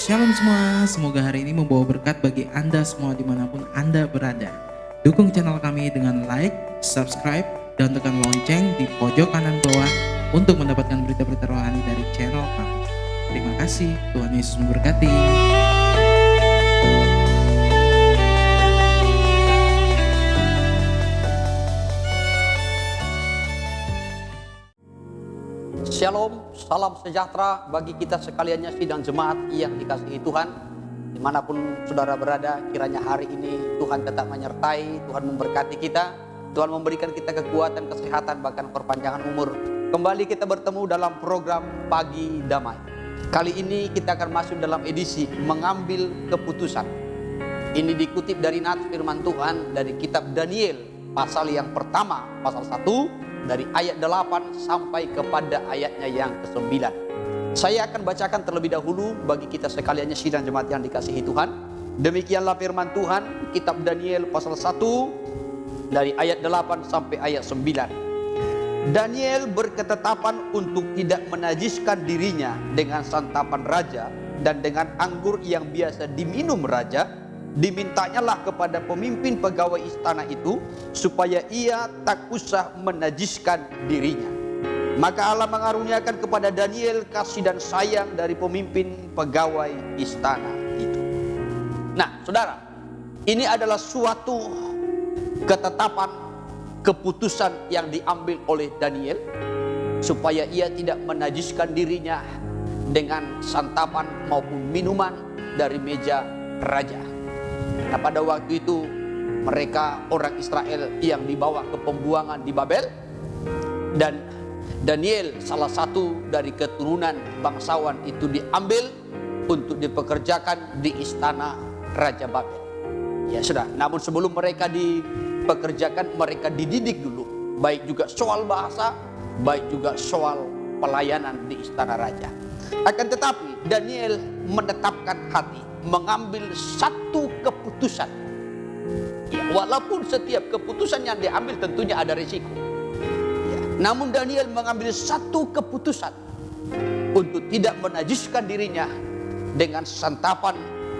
Shalom semua, semoga hari ini membawa berkat bagi Anda semua dimanapun Anda berada. Dukung channel kami dengan like, subscribe, dan tekan lonceng di pojok kanan bawah untuk mendapatkan berita-berita rohani dari channel kami. Terima kasih, Tuhan Yesus memberkati. Shalom, salam sejahtera bagi kita sekaliannya sidang jemaat yang dikasihi Tuhan. Dimanapun saudara berada, kiranya hari ini Tuhan tetap menyertai, Tuhan memberkati kita, Tuhan memberikan kita kekuatan, kesehatan, bahkan perpanjangan umur. Kembali kita bertemu dalam program Pagi Damai. Kali ini kita akan masuk dalam edisi Mengambil Keputusan. Ini dikutip dari nats firman Tuhan dari kitab Daniel, pasal yang pertama, pasal 1, dari ayat 8 sampai kepada ayatnya yang ke-9. Saya akan bacakan terlebih dahulu bagi kita sekaliannya sidang jemaat yang dikasihi Tuhan. Demikianlah firman Tuhan, kitab Daniel pasal 1 dari ayat 8 sampai ayat 9. Daniel berketetapan untuk tidak menajiskan dirinya dengan santapan raja dan dengan anggur yang biasa diminum raja. Dimintanyalah kepada pemimpin pegawai istana itu supaya ia tak usah menajiskan dirinya. Maka Allah mengaruniakan kepada Daniel kasih dan sayang dari pemimpin pegawai istana itu. Nah, saudara, ini adalah suatu ketetapan, keputusan yang diambil oleh Daniel supaya ia tidak menajiskan dirinya dengan santapan maupun minuman dari meja raja. Nah, pada waktu itu mereka orang Israel yang dibawa ke pembuangan di Babel, dan Daniel salah satu dari keturunan bangsawan itu diambil untuk dipekerjakan di istana Raja Babel. Ya sudah, namun sebelum mereka dipekerjakan, mereka dididik dulu, baik juga soal bahasa, baik juga soal pelayanan di istana raja. Akan tetapi Daniel menetapkan hati, mengambil satu keputusan. Ya, walaupun setiap keputusan yang diambil tentunya ada risiko. Ya, namun Daniel mengambil satu keputusan untuk tidak menajiskan dirinya dengan santapan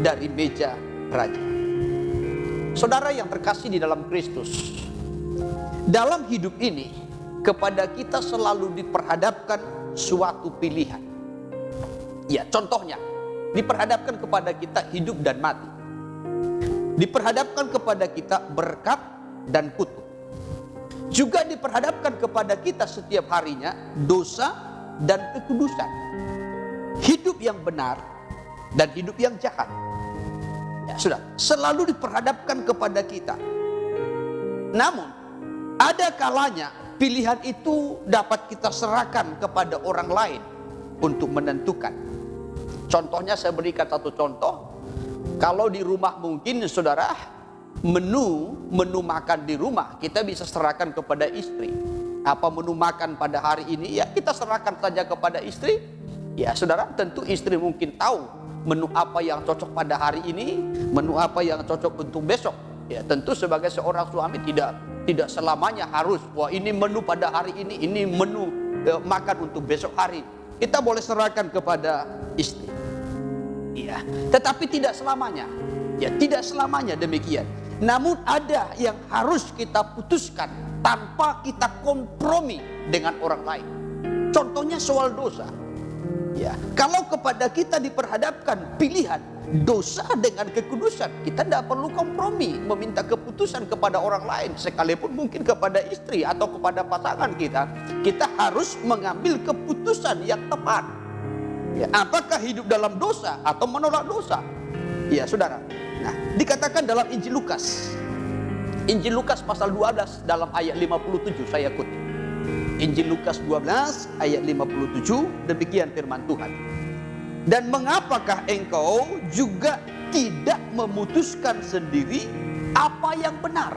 dari meja raja. Saudara yang terkasih di dalam Kristus, dalam hidup ini kepada kita selalu diperhadapkan suatu pilihan. Ya, contohnya diperhadapkan kepada kita hidup dan mati. Diperhadapkan kepada kita berkat dan kutuk. Juga diperhadapkan kepada kita setiap harinya dosa dan kekudusan. Hidup yang benar dan hidup yang jahat. Ya sudah, selalu diperhadapkan kepada kita. Namun, ada kalanya pilihan itu dapat kita serahkan kepada orang lain untuk menentukan. Contohnya saya berikan satu contoh. Kalau di rumah mungkin saudara menu makan di rumah kita bisa serahkan kepada istri. Apa menu makan pada hari ini ya kita serahkan saja kepada istri. Ya saudara, tentu istri mungkin tahu menu apa yang cocok pada hari ini, menu apa yang cocok untuk besok. Ya tentu sebagai seorang suami tidak selamanya harus wah ini menu pada hari ini menu makan untuk besok hari. Kita boleh serahkan kepada istri. Ya, tetapi tidak selamanya. Ya, tidak selamanya demikian. Namun ada yang harus kita putuskan tanpa kita kompromi dengan orang lain. Contohnya soal dosa. Ya, kalau kepada kita diperhadapkan pilihan dosa dengan kekudusan, kita tidak perlu kompromi meminta keputusan kepada orang lain, sekalipun mungkin kepada istri atau kepada pasangan kita. Kita harus mengambil keputusan yang tepat. Ya, apakah hidup dalam dosa atau menolak dosa? Ya saudara. Nah, dikatakan dalam Injil Lukas. Injil Lukas pasal 12 dalam ayat 57 saya kutip. Injil Lukas 12 ayat 57 demikian firman Tuhan. Dan mengapakah engkau juga tidak memutuskan sendiri apa yang benar?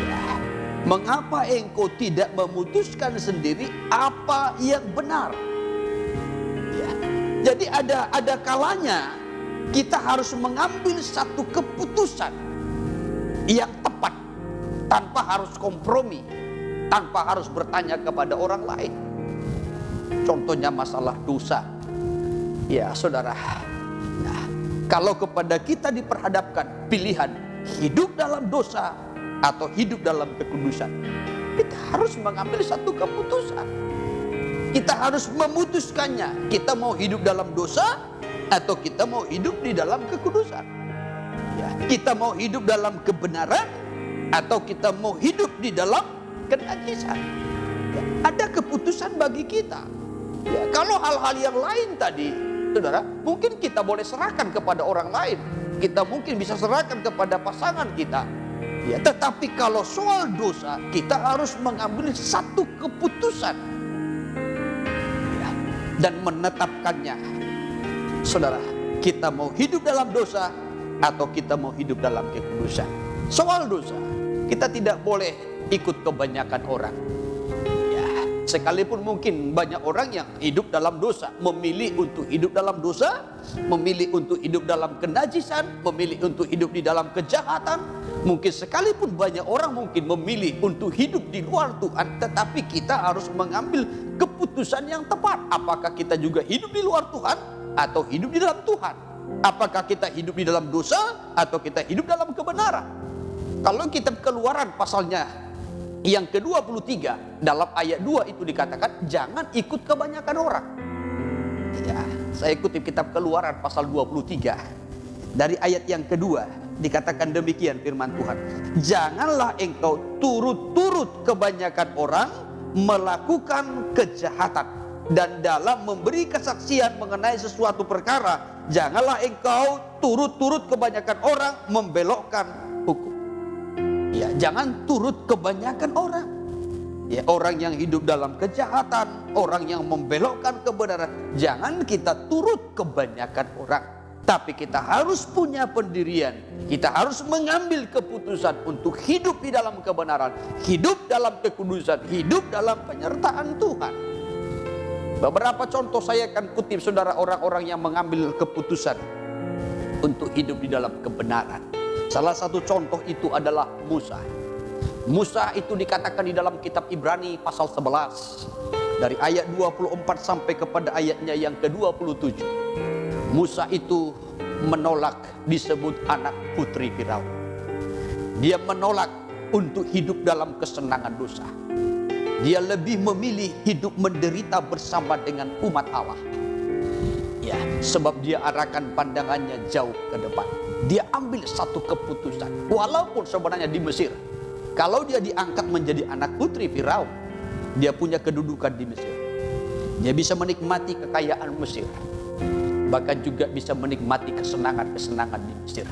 Ya, mengapa engkau tidak memutuskan sendiri apa yang benar? Jadi ada kalanya kita harus mengambil satu keputusan yang tepat tanpa harus kompromi, tanpa harus bertanya kepada orang lain. Contohnya masalah dosa. Ya saudara, Nah, kalau kepada kita diperhadapkan pilihan hidup dalam dosa atau hidup dalam kekudusan, kita harus mengambil satu keputusan. Kita harus memutuskannya. Kita mau hidup dalam dosa atau kita mau hidup di dalam kekudusan. Ya, kita mau hidup dalam kebenaran atau kita mau hidup di dalam kenajisan. Ya, ada keputusan bagi kita. Ya, kalau hal-hal yang lain tadi, saudara, mungkin kita boleh serahkan kepada orang lain. Kita mungkin bisa serahkan kepada pasangan kita. Ya, tetapi kalau soal dosa, kita harus mengambil satu keputusan, ya, dan menetapkannya. Saudara, kita mau hidup dalam dosa atau kita mau hidup dalam kekudusan. Soal dosa, kita tidak boleh ikut kebanyakan orang. Ya, sekalipun mungkin banyak orang yang hidup dalam dosa, memilih untuk hidup dalam dosa, memilih untuk hidup dalam kenajisan, memilih untuk hidup di dalam kejahatan. Mungkin sekalipun banyak orang mungkin memilih untuk hidup di luar Tuhan, tetapi kita harus mengambil keputusan yang tepat. Apakah kita juga hidup di luar Tuhan atau hidup di dalam Tuhan? Apakah kita hidup di dalam dosa atau kita hidup dalam kebenaran? Kalau kitab Keluaran pasalnya yang ke-23 dalam ayat 2 itu dikatakan jangan ikut kebanyakan orang. Ya, saya kutip kitab Keluaran pasal 23 dari ayat yang kedua, dikatakan demikian firman Tuhan. Janganlah engkau turut-turut kebanyakan orang melakukan kejahatan, dan dalam memberi kesaksian mengenai sesuatu perkara, janganlah engkau turut-turut kebanyakan orang membelokkan hukum. Ya, jangan turut kebanyakan orang. Ya, orang yang hidup dalam kejahatan, orang yang membelokkan kebenaran, jangan kita turut kebanyakan orang. Tapi kita harus punya pendirian. Kita harus mengambil keputusan untuk hidup di dalam kebenaran, hidup dalam kekudusan, hidup dalam penyertaan Tuhan. Beberapa contoh saya akan kutip saudara, orang-orang yang mengambil keputusan untuk hidup di dalam kebenaran. Salah satu contoh itu adalah Musa. Musa itu dikatakan di dalam kitab Ibrani pasal 11 dari ayat 24 sampai kepada ayatnya yang ke-27. Musa itu menolak disebut anak putri Firaun. Dia menolak untuk hidup dalam kesenangan dosa. Dia lebih memilih hidup menderita bersama dengan umat Allah. Ya, sebab dia arahkan pandangannya jauh ke depan. Dia ambil satu keputusan. Walaupun sebenarnya di Mesir, kalau dia diangkat menjadi anak putri Firaun, dia punya kedudukan di Mesir. Dia bisa menikmati kekayaan Mesir, bahkan juga bisa menikmati kesenangan-kesenangan di Mesir.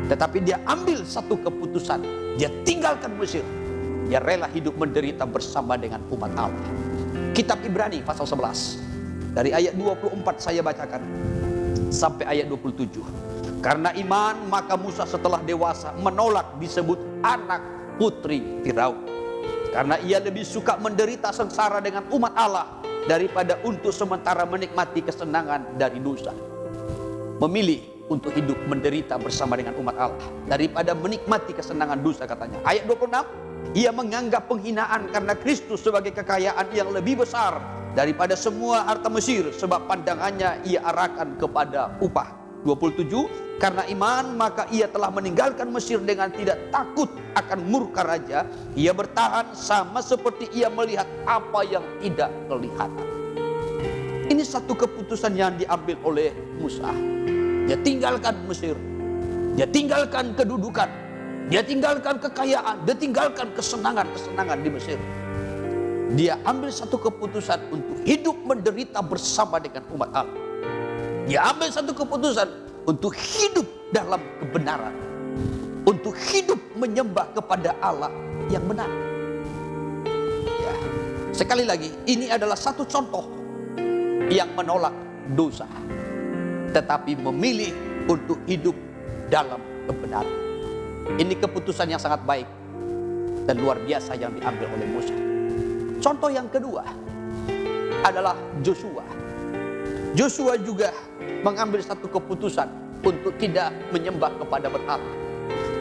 Tetapi dia ambil satu keputusan. Dia tinggalkan Mesir. Dia rela hidup menderita bersama dengan umat Allah. Kitab Ibrani pasal 11 dari ayat 24 saya bacakan sampai ayat 27. Karena iman maka Musa setelah dewasa menolak disebut anak putri Firaun, karena ia lebih suka menderita sengsara dengan umat Allah daripada untuk sementara menikmati kesenangan dari dosa. Memilih untuk hidup menderita bersama dengan umat Allah daripada menikmati kesenangan dosa, katanya. Ayat 26, ia menganggap penghinaan karena Kristus sebagai kekayaan yang lebih besar daripada semua harta Mesir, sebab pandangannya ia arahkan kepada upah. 27, karena iman maka ia telah meninggalkan Mesir dengan tidak takut akan murka raja. Ia bertahan sama seperti ia melihat apa yang tidak kelihatan. Ini satu keputusan yang diambil oleh Musa. Dia tinggalkan Mesir, dia tinggalkan kedudukan, dia tinggalkan kekayaan, dia tinggalkan kesenangan-kesenangan di Mesir. Dia ambil satu keputusan untuk hidup menderita bersama dengan umat Allah. Dia ambil satu keputusan untuk hidup dalam kebenaran, untuk hidup menyembah kepada Allah yang benar. Ya, sekali lagi, ini adalah satu contoh yang menolak dosa, tetapi memilih untuk hidup dalam kebenaran. Ini keputusan yang sangat baik dan luar biasa yang diambil oleh Musa. Contoh yang kedua adalah Joshua. Joshua juga mengambil satu keputusan untuk tidak menyembah kepada berhala.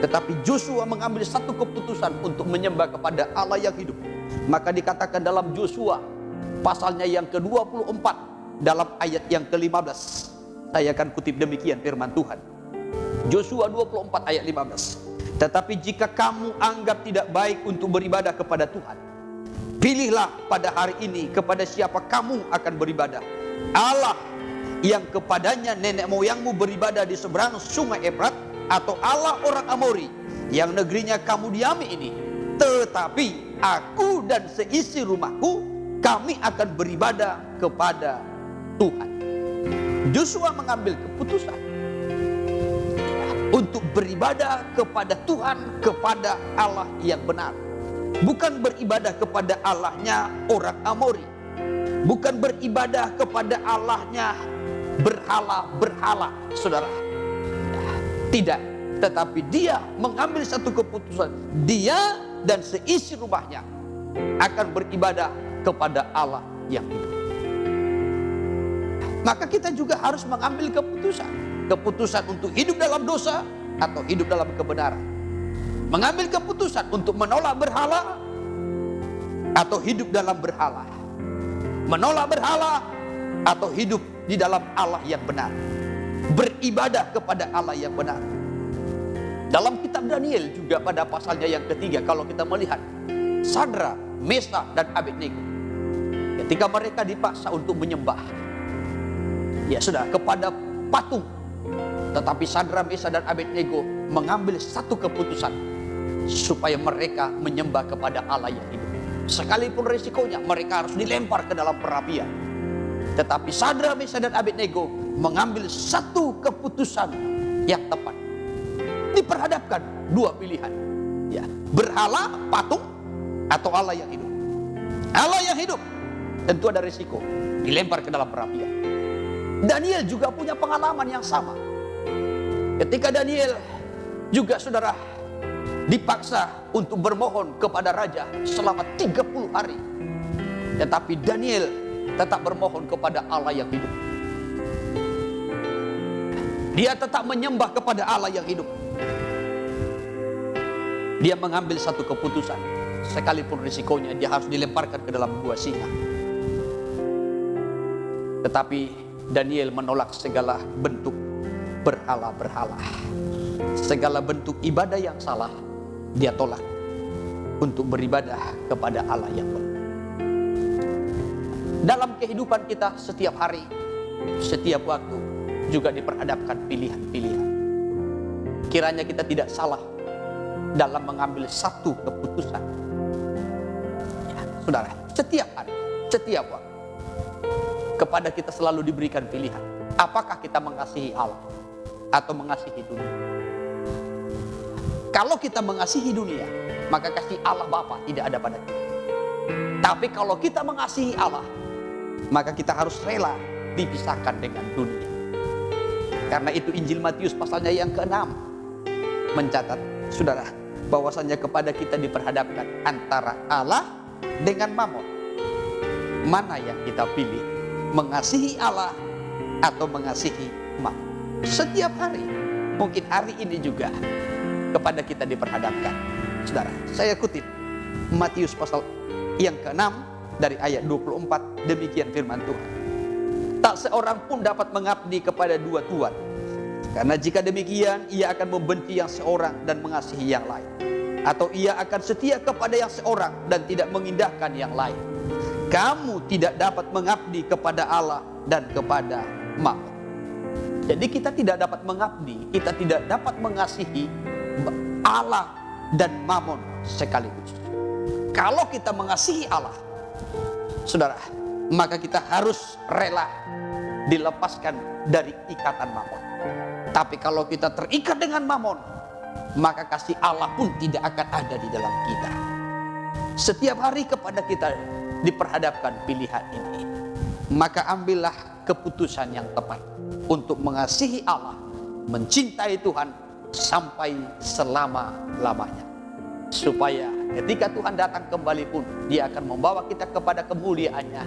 Tetapi Joshua mengambil satu keputusan untuk menyembah kepada Allah yang hidup. Maka dikatakan dalam Joshua pasalnya yang ke-24 dalam ayat yang ke-15. Saya akan kutip demikian firman Tuhan. Yosua 24 ayat 15. Tetapi jika kamu anggap tidak baik untuk beribadah kepada Tuhan, pilihlah pada hari ini kepada siapa kamu akan beribadah. Allah yang kepadanya nenek moyangmu beribadah di seberang sungai Efrat, atau Allah orang Amori yang negerinya kamu diami ini. Tetapi aku dan seisi rumahku, kami akan beribadah kepada Tuhan. Yosua mengambil keputusan untuk beribadah kepada Tuhan, kepada Allah yang benar. Bukan beribadah kepada Allahnya orang Amori, bukan beribadah kepada Allahnya berhala-berhala, saudara. Tidak, tetapi dia mengambil satu keputusan. Dia dan seisi rumahnya akan beribadah kepada Allah yang hidup. Maka kita juga harus mengambil keputusan. Keputusan untuk hidup dalam dosa atau hidup dalam kebenaran. Mengambil keputusan untuk menolak berhala atau hidup dalam berhala. Menolak berhala atau hidup di dalam Allah yang benar. Beribadah kepada Allah yang benar. Dalam kitab Daniel juga pada pasalnya yang ketiga, kalau kita melihat Sadrak, Mesak dan Abednego, ketika mereka dipaksa untuk menyembah, ya sudah, kepada patung, tetapi Sadrak, Mesak dan Abednego mengambil satu keputusan supaya mereka menyembah kepada Allah yang hidup. Sekalipun risikonya mereka harus dilempar ke dalam perapian, tetapi Sadrak, Mesak dan Abednego mengambil satu keputusan yang tepat. Diperhadapkan dua pilihan, ya, berhala, patung, atau Allah yang hidup. Allah yang hidup tentu ada risiko, dilempar ke dalam perapian. Daniel juga punya pengalaman yang sama. Ketika Daniel juga, saudara, dipaksa untuk bermohon kepada raja selama 30 hari. Tetapi Daniel tetap bermohon kepada Allah yang hidup. Dia tetap menyembah kepada Allah yang hidup. Dia mengambil satu keputusan, sekalipun risikonya dia harus dilemparkan ke dalam gua singa. Tetapi Daniel menolak segala bentuk berhala-berhala. Segala bentuk ibadah yang salah dia tolak untuk beribadah kepada Allah yang benar. Dalam kehidupan kita setiap hari, setiap waktu juga diperhadapkan pilihan-pilihan. Kiranya kita tidak salah dalam mengambil satu keputusan. Ya, saudara, setiap hari, setiap waktu, kepada kita selalu diberikan pilihan. Apakah kita mengasihi Allah atau mengasihi dunia? Kalau kita mengasihi dunia, maka kasih Allah Bapa tidak ada pada kita. Tapi kalau kita mengasihi Allah, maka kita harus rela dipisahkan dengan dunia. Karena itu Injil Matius pasalnya yang ke-6 mencatat, saudara, bahwasanya kepada kita diperhadapkan antara Allah dengan Mamon. Mana yang kita pilih? Mengasihi Allah atau mengasihi Mamon? Setiap hari, mungkin hari ini juga kepada kita diperhadapkan. Saudara, saya kutip Matius pasal yang ke-6 dari ayat 24, demikian firman Tuhan. Tak seorang pun dapat mengabdi kepada dua tuan, karena jika demikian ia akan membenci yang seorang dan mengasihi yang lain, atau ia akan setia kepada yang seorang dan tidak mengindahkan yang lain. Kamu tidak dapat mengabdi kepada Allah dan kepada Mamon. Jadi kita tidak dapat mengabdi, kita tidak dapat mengasihi Allah dan Mamon sekaligus. Kalau kita mengasihi Allah, saudara, maka kita harus rela dilepaskan dari ikatan Mamon. Tapi kalau kita terikat dengan Mamon, maka kasih Allah pun tidak akan ada di dalam kita. Setiap hari kepada kita diperhadapkan pilihan ini. Maka ambillah keputusan yang tepat untuk mengasihi Allah, mencintai Tuhan sampai selama-lamanya. Supaya ketika Tuhan datang kembali pun, Dia akan membawa kita kepada kemuliaannya,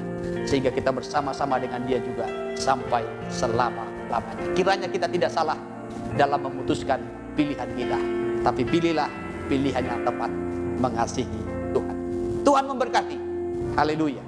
sehingga kita bersama-sama dengan Dia juga sampai selama-lamanya. Kiranya kita tidak salah dalam memutuskan pilihan kita, tapi pilihlah pilihan yang tepat, mengasihi Tuhan. Tuhan memberkati. Haleluya.